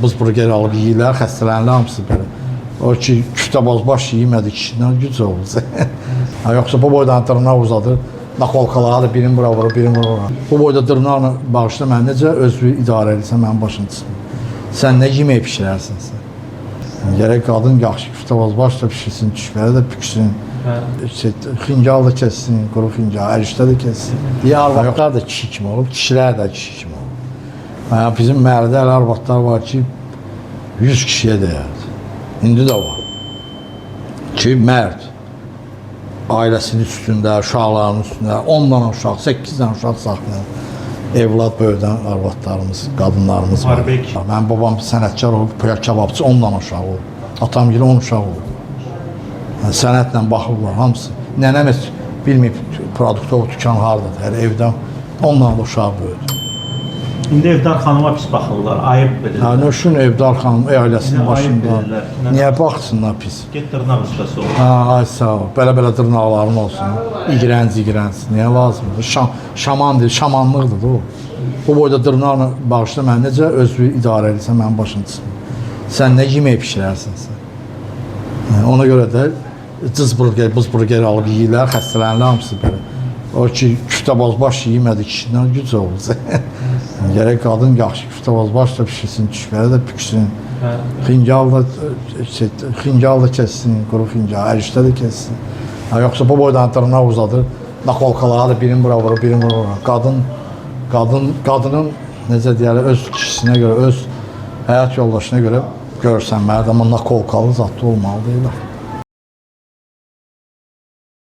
buz burger alıb yeyirlər, xəstələnirlər hamısı belə. O ki, küftə bozbaş yemədi kişidən güc oldu. Yoxsa bu boydan dırnaq uzadır, nakolkaları da birini bura vurur, birini bura vurur. Bu boyda dırnaqla bağışla mən necə özünü idarə edirsən mənim başım çıxmır. Sən nə yemək pişirərsən sən? Gərək qadın yaxşı küftə bozbaş da pişirsin, düşməyə də püksün. Xincal da kessin, quru xincal, ərişdə də kessin. Arvadlar da kişi kimi olub, kişilər də kişi kimi olub. Bizim məhəllədə elə arvadlar var ki, 100 kişiyə deyərdi. İndi də var. Ki, mərd ailəsinin üstündə, uşaqlarının üstündə 10-dan uşaq, 8-dən uşaq saxlayan evlad böyüdən arvadlarımız, qadınlarımız var. Mənim babam sənətkar olub, kebabçı 10-dan uşaq olub. Atam gibi 10 uşaq olub. Sənətlə baxırlar hamısı. Nənəm heç bilməyib produktov tükan hardadır, evdən 10-dan da uşaq böyüdü. İndi Evdar xanıma pis baxırlar, ayıb bilirlər. Nöşün Evdar xanım ailəsinin başında. Niyə baxsınlar pis? Get dırnaq ustası ol. Ay sağ ol, belə-belə dırnaqların olsun. İğrənc, niyə lazımdır? Şamandır, şamanlıqdır o. Bu boyda dırnaqla bağışla mən necə özünü idarə edirsən mənim başım çıxmır. Sən nə yemək pişirərsən sən? Ona görə də buz burger alıb yeyirlər, xəstələnirlər hamısı belə. O ki, küftə bozbaş yemədi kişidən güc oldu. Gərək qadın yaxşı küftə bozbaş da pişirsin, düşməyə də püksün. Xincal da kessin, quru xincal, ərişdə də kessin. Yoxsa bu boydan dırnaq uzadır, nakolkaları da birini bura vurur, birini bura vurur. Qadının necə deyərlər, öz kişisinə görə, öz həyat yoldaşına görə görsənməlidir, amma nakolkalı zatlı olmalı deyilər.